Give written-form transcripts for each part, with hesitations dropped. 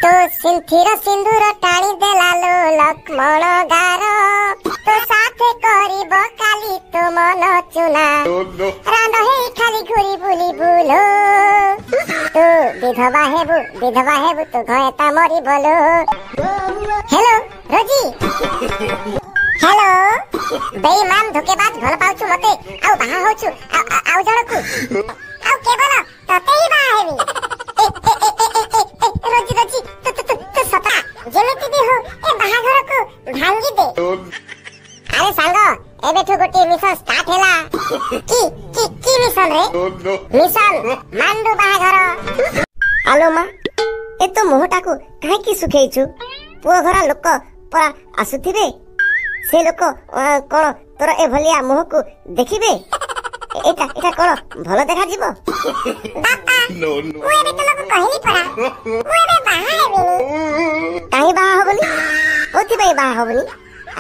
तो सिंथिर सिंदूर टाणी देला लो लक्ष्मण गार तो साथे करिब काली तो मन चुना रांड हे खाली घुरी बुली बुलो तो विधवा हेबु तो घयता मरी बोलो। हेलो रोजी हेलो बेईमान धोखेबाज भल पाउछु मते आउ बाहा होछु आउ जणकु आउ केवल तते ही बाहा हेबी रोजी तो सता जेमिति भी हो ए बाहाघर को भांगी दे। अरे सांग एबेठु गोटे मिशन स्टार्ट हैला की मिशन रे मिशन मांडू बाहाघर। आलो मा ए तो मोहटा को काहे की सुखेइछु पुओ घरा लोक परा आसुथिबे से लोक कोन तोर ए भलिया मोह को देखिबे एटा कोन भलो देखा जीवो बापा मु एबे तमको कहली परा मु एबे बाहा हेबिनी काहे बाहा होबनी होती बे बाहा होबनी।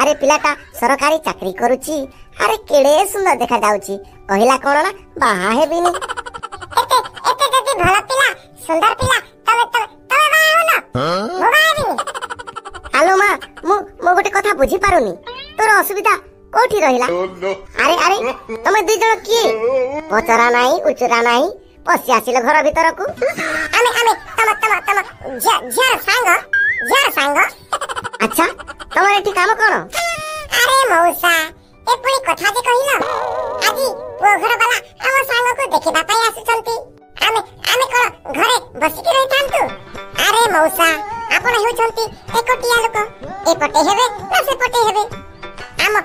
अरे पिलाटा सरकारी चाकरी करूची अरे केड़े सुंदर देखा जाउची कहिला कोन ना बाहा हेबिनी एते जदी भलो पिला सुंदर पिला तमे बाहा हो ना मो बाहा हेबिनी। आलो मा मु गोटे कथा बुझी पारुनी तोर असुविधा कोठी रहिला। अरे तमे दुई जण किए पचरा नाही उचरा नाही पसी आसिले घर भीतर को आमे तम झर सांग। अच्छा तमर एठी काम कोन? अरे मौसा ए पुरी कथा जे कहिला आजी वो घर वाला हम सांग को देखिबा पई आसुचंती आमे कोन घरे बसी के रहि थांतु। अरे मौसा आपण हेउचंती एकटिया लोक एपटे हेबे ना सेपटे हेबे आम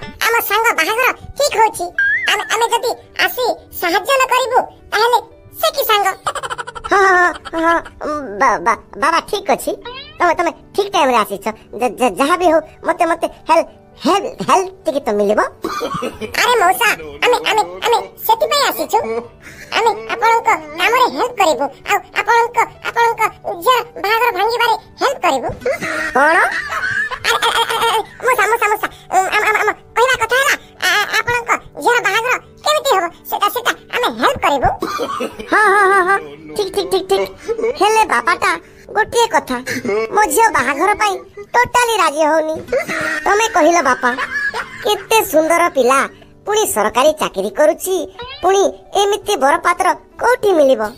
सांग बाहागर ठीक होची आमे जदी आसी सहाय्य न करिबु ताहले से की सांग। हां बाबा ठीक अछि तमे ठीक टाइम रे आसीछ जहा भी हो मते हेल्प टिके तो मिलिबो। अरे मौसा आमे सेति पई आसीछु आमे आपनक काम रे हेल्प करिबु आ आपनक जे बाहागर भांगी बारे हेल्प करिबु कोन मोसा कहवा कथा हैला आपनक जे बाहागर केमिति हो सेटा आमे हेल्प करिबु। हां ठीक हेले बापाटा गोटे कथा मो झियो बाहाघर पाई टोटाली राजी होनी तमे कहिला बापा केते सुंदर पिला पुणी सरकारी चाकरी करूची पुणी एमिति बर पात्र कोठी मिलिबो।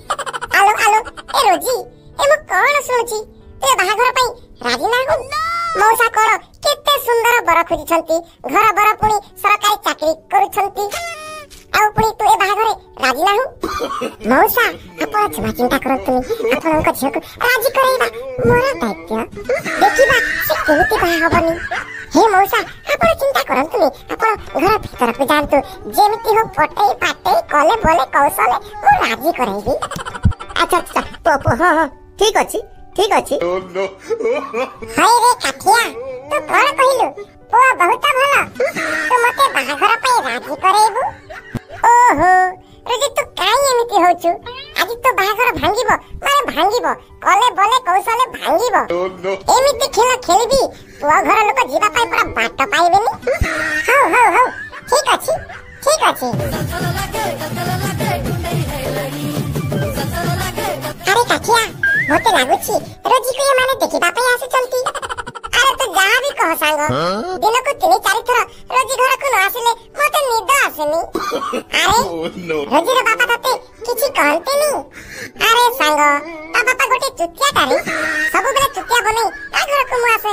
आलो ए रोजी ए मो कोन सुनुची ते बाहाघर पाई राजी ना हो मौसा कोन केते सुंदर बर खोजी छंती घर बर पुणी सरकारी चाकरी करूछंती आउ पुणी तू ए बाहाघरे राजी ना हो मौसा आपण जमा चिंता करतु आपनक झियक राजी करैबा मोर दायित्व देखिबा से केमिति बाहा हबनी। हे मौसा आपण चिंता करतु आपण घर भीतर को जानतु जेमिति हो पटई पाटई कले बोले कौशले मो राजी करैबी। अच्छा हां ठीक अछि हाय रे काठिया तू कोन कहिलु ओ बहुत भला तू मते बाहाघर पई राजी करैबु। ओहो रोजी तू काई एमिति होचु आजि तो बाहाघर भांगीबो माने भांगीबो कले बोले कौशले भांगीबो एमिति खेल खेलबी तू घर लोक जीवा पाई पूरा बाट पाइबेनी। हाउ ठीक अछि अरे काठिया मते लागुची रोजी को ये माने देखिबा पाई आसुचंती। अरे तो जहा भी कह सांग दिन को 3-4 थर रोजी घर को न आसिले मते निद आसेनी। अरे रोजी रे बापा तते किछि कहंते नी। अरे सांग ता बापा गोटे चुतिया तारी सब बेले चुतिया बनै आ घर को मु आसे।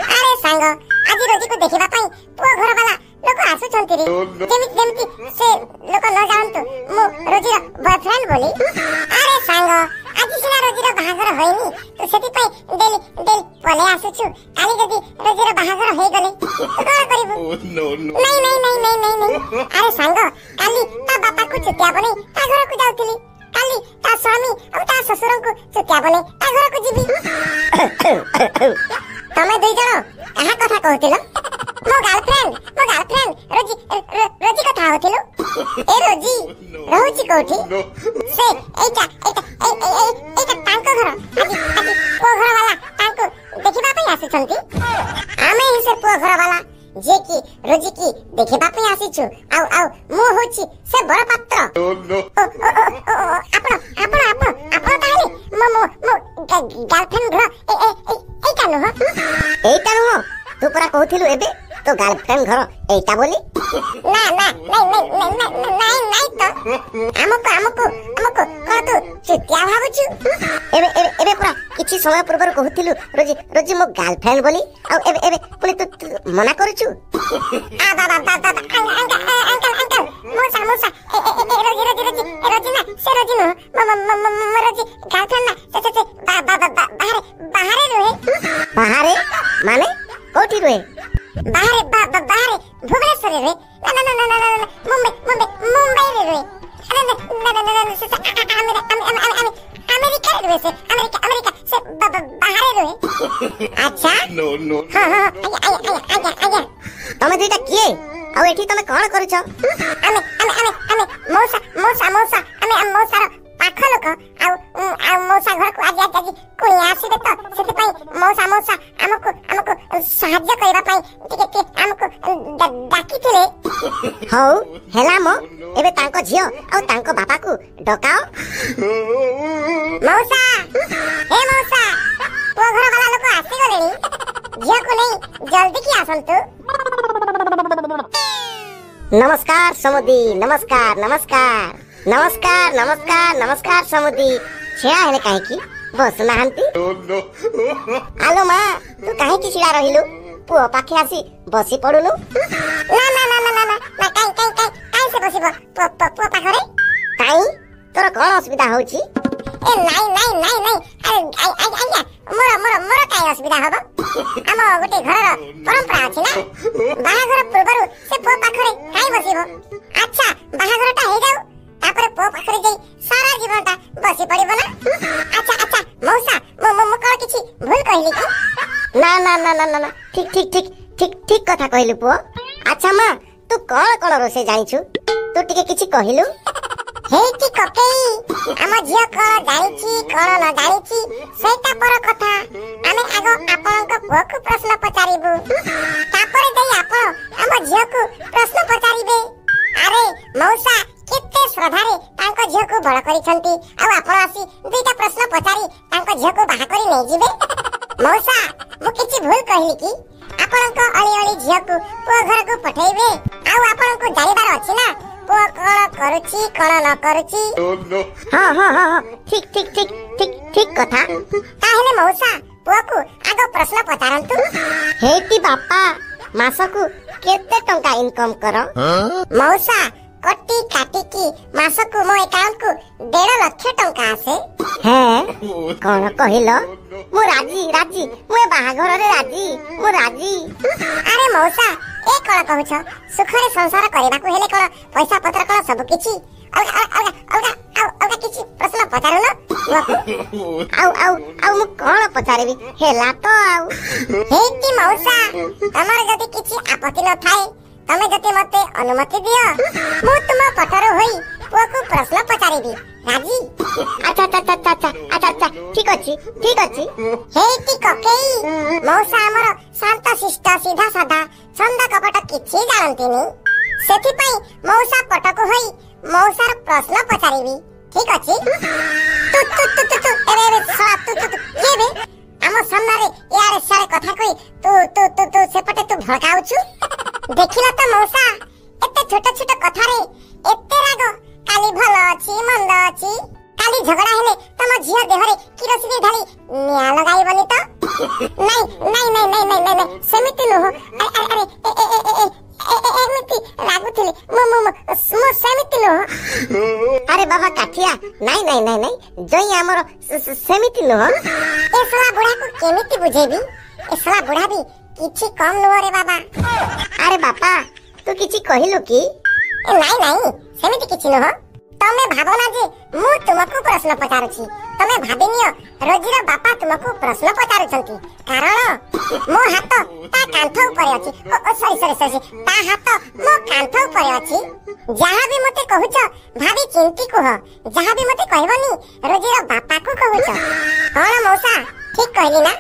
अरे सांग आज रोजी को देखिबा पाई पुओ घर वाला लोक आसुचंती रे जेमिति से लोक न जानतु मु रोजी रो बॉयफ्रेंड बोली। अरे सांग आज सिना रोजी रो बाहागर होइनी तो सेति पई डेली पले आसुछु काली जदी रोजी रो बाहागर होई गले तो कोन करिवु। नहीं अरे सांग काली ता बापा को चुतिया बनै ता घर को जाउतिली काली ता स्वामी और ता ससुर को चुतिया बनै ता घर को जीबी। तमे दुई जण कहा कथा कहतिलो मो गर्लफ्रेंड रोजी कथा होतिलो ए रोजी रहउची कोठी से एटा तांको घर आजि को घर वाला तांको देखिबा पई आसी आमे ही से पुओ घर वाला जे की रोजी की देखिबा पई आसीछु आउ मु होची से बड़ पात्र। आपण ताले मो मो मो गर्लफ्रेंड घर एटा नुह एटा नुह तू परा कहथिलु एबे तो गर्लफ्रेंड घर एटा बोली ना ना नहीं तो हमको कह तू चुतिया भाबुछु एबे एबे एबे पूरा किछि समय पूर्व कहथिलु रोजी रोजी मो गर्लफ्रेंड बोली आ एबे एबे पुनी तू मना करछु आ बाबा अंकल मोसा रोजी ना से रोजी नो रोजी गर्लफ्रेंड ना से बाहर रहे बाहर माने कोठी रहे बाहर भुवनेश्वर रे ना मुंबई रे रे अमेरिका रे से अमेरिका से बाहर रे अच्छा No. हां तमे दुइटा किए आ एठी तमे कोन करू छ हमें मौसा मौसा पाख लोक आ मौसा घर को आज कोई आसी दे तो सेते पई मौसा हमको सहाय्य करबा पई टिके हमको डाकी थिले हौ हेला म एबे तांको झियो आ तांको बापा को डकाओ मौसा हे मौसा तो घर वाला लोक आसी गलेनी झियो को नहीं जल्दी की आसन तू नमस्कार समुदी नमस्कार समुदी छेड़ा हेले काहे की बस नाहंती No. आलो मा तू काहे की छिड़ा रहिलु पुओ पाखे आसी बसी पडुनु ना काई से बसिबो पो पाखरे काई तोर कोन असुविधा होची ए नहीं अरे मोर काई असुविधा हबो हम गोटे घर परंपरा अछि ना बाहाघर पूर्वरु से पो पाखरे काई बसिबो अच्छा बाहाघरटा हे जाऊ तापर पो पाखरे जाई सारा जीवनटा बसी पड़िबो ना अच्छा मौसा मो कोन किछि भूल कहली की ना ठीक कथा कहलु पुओ अच्छा मां तू कोन रोसे जाइछु तू टिके किछि कहिलु हेती ककेई हम झियो कोन जानिछि कोन न जानिछि सेटा पर कथा आमे आगो आपनक पुओ प्रश्न पचारिबु तापर देई आपन हम झियो को प्रश्न पचारिबे अरे मौसा केते श्रद्धारे तांको झियो को बड़ करिसंती आ आपन आसी दुईटा प्रश्न पचारि तांको झियो को बाहा करि नै जिबे मौसा मु किछि भूल कहली की आपनक अली झियो को पुओ घर को पठेइबे आ आपन को जानिबार अछि ना पुओ कोन करूची कोन न करूची No. हां ठीक कथा ताहेले मौसा पुओ को आगो प्रश्न पचारंतु हेती बापा मासकु केते टंका इनकम करो मौसा कटी काटी की मासकु मो अकाउंट को 1.5 लाख टंका आसे है कोन कहिलो मु राजी मु बाहाघर रे राजी अरे मौसा ए कोन कहू छ सुखरे संसार करबा को हेले कोन पैसा पत्र कोन सब किछि अलगा किछि प्रश्न पचारु न आउ मु कोन पचारबी हेला तो आउ हेती मौसा तमर जति किछि आपत्ति न थाए तमे जति मते अनुमति दियो मु तुम पटरो होई पुओ को प्रश्न पचारिबी राजी अच्छा ठीक अछि हेती ककेई मौसा हमर शांत शिष्ट सीधा साधा छंद कपट किछि जानंतिनी सेति पई मौसा पटको होई मौसार प्रश्न पचारिबी ठीक अछि तू एबे सला तू केबे हम सामने यार सारे कथा कई तू सेपटे तू भड़काउछु देखिला त मौसा एते छोट कथा रे एते राग काली भल अछि मंद अछि काली झगड़ा हेले तम झिया देहरे किरोसिनी ढाली निया लगाइबनी त नहीं समिति नो अरे एमिति लागुथिले मो समिति नो अरे बाबा काठिया नहीं जई हमर समिति नो एसला बुढ़ा को केमिति बुझेबी एसला बुढ़ा भी किछि कम नो रे बाबा अरे बापा तू किछि कहिलु की नहीं समिति किछि नो तमे भावना जे मु तुमको प्रश्न पचारुछि तमे भाबिनियो रोजीर बापा तुमको प्रश्न पचारुछंती कारण मो हाथ ता कांथ ऊपर अछि सॉरी ता हाथ मो कांथ ऊपर अछि जहां भी मते कहूछ भाभी चिंती कह जहां भी मते कहबनी रोजीर बापा को कहूछ कोन मौसा ठीक कहली ना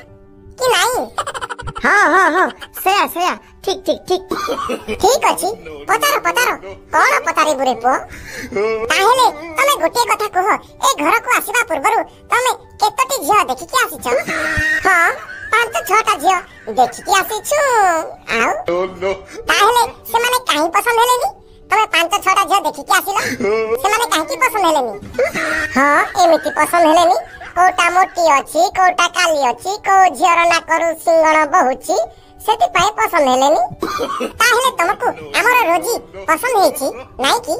कि नहीं ହଁ ସେୟା ଠିକ ଠିକ ଠିକ ठीक अछि पचारो पचारो कोन पचारिबु रे पुओ ताहेले तमे गोटे कथा कह ए घर को आसीबा पूर्वरु तमे केतोटी झियो देखि के आसीछ हां 5-6टा झियो देखि के आसीछु आउ ताहेले से माने काहे पसंद हेलेनी तमे 5-6टा झियो देखि के आसीला से माने काहे की पसंद हेलेनी हां एमिति पसंद हेलेनी कोटा मोटी अछि कोटा काली अछि को झियर ना करू सिंगण बहुची सेति पाए पसंद हेलेनी ताहेले तुमको हमर रोजी पसंद हेछि नाइ की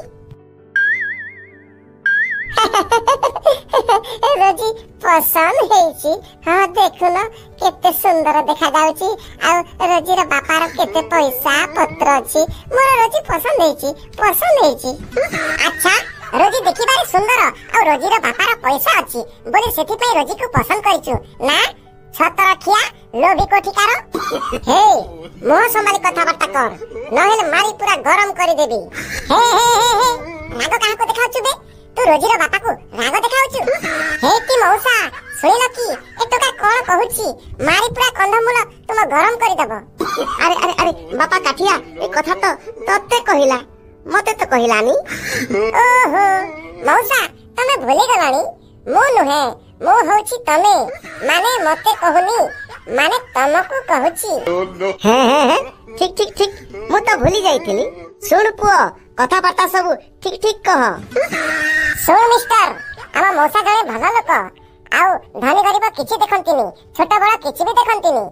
रोजी पसंद हेछि हां देखु न केते सुंदर देखा जाउची आ रोजी रो बापार केते पैसा पत्र अछि मोर रोजी पसंद हेछि अच्छा रोजी देखिबारे सुंदर आ रोजी रो बापार पैसा अछि बोली सेति पई रोजी को पसंद करिछु ना छतर खिया लोभी कोठिकार हे मोह संभाली कथा बार्ता कर नहेले मारी पूरा गरम करी देबी हे राग काहा को देखाउछु बे तू रोजी रो बापा को राग देखाउछु हे की मौसा सुनिल की ए टोका कोन कहूची मारी पूरा कंधमूल तुम गरम करी देबो अरे बापा काठिया ए कथा तो तते कहिला मते तो कहिलानी ओहो मौसा तमे भूली गलानी मो नुहे मो होची तमे माने मते कहूनी माने तमको कहूची हे ठीक मु तो भूली जाइथिली सुन पुओ कथा बार्ता सब ठीक कह सुन मिस्टर आमा मौसा जणे भल लोक आउ धनी गरीब किछि देखंतिनी छोट बड़ा किछि भी देखंतिनी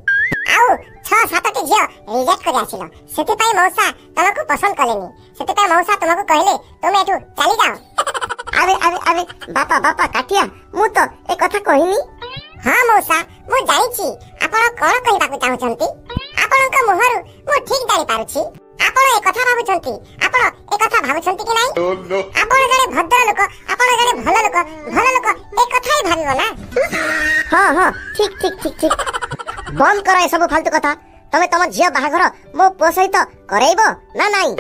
आउ 6-7टी झियो रिजेक्ट कर आसिलो सेति पई मौसा तमको पसंद कलेनी सेति पई मौसा तमको कहले तुम एठू चली जाओ अरे बापा काठिया मु तो ए कथा कहिनी हां मौसा मु जाईची आपण कोन कहिबा को चाहउछंती आपणक मुहरु मु ठीक जानि पारुछि आपण ए कथा भाबुछंती आपण ए कथा भाबुछंती कि नाही आपण जणे भद्र लोक आपण जणे भल लोक ए कथा ही भाबिबो ना हां ठीक बंद कर ए सब फालतू कथा तमे तम झियो बाहागर मो पुओ सहित करैबो ना नाही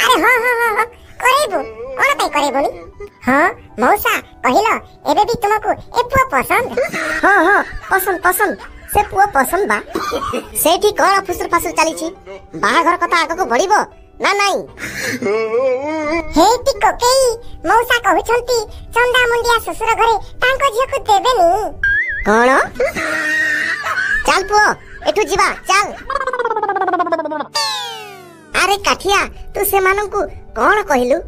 अरे हां करैबो कोन पई करैबोनी हां मौसा कहिलो एबे भी तुमको ए पुओ पसंद हां पसंद से पुओ पसंद बा सेठी कोन फुसुर फासुर चली छी बाहागर कथा आगो को बढ़िबो ना नाही हे ती कोकेई मौसा कहउछंती चंदा मुंडिया ससुर घरे तांको झियो को देबेनी कोन चल पुओ एठू जीवा चल अरे काठिया तू से माननकु कोन कहिलु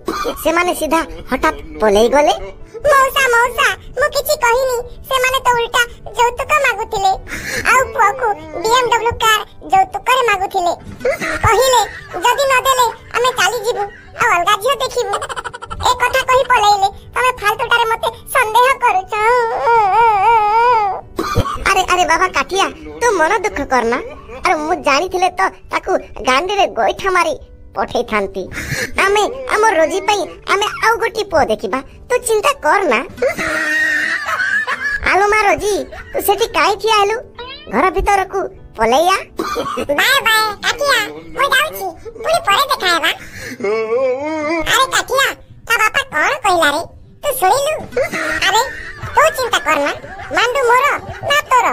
से माने सीधा हठात पलेई गले मौसा मु किछि कहिनी से माने तो उल्टा जौतुक मागुथिले आउ पुओ BMW कार जौतुक रे मागुथिले कहिले जदी न देले हमें चाली जीबु आ अलगा झियो देखिबु ए कथा कहि पलेइले तमे फालतूटारे मते संदेह करूछ अरे बाबा काठिया तू मन दुख करना अरे मु जानी थिले तो ताकू गांडी रे गोइठा मारी पठै थांती आमे हमर रोजी पई आमे आउ गोटी पो देखिबा तू चिंता करना आलो मा रोजी तू सेठी काई थिया आलु घर भीतर को पलेया बाय काठिया मु जाउची पुरी परे देखाएबा अरे काठिया ता बापा कोन कहिला रे तू सुनिलु अरे तू चिंता करना मांडू मोर ना तोर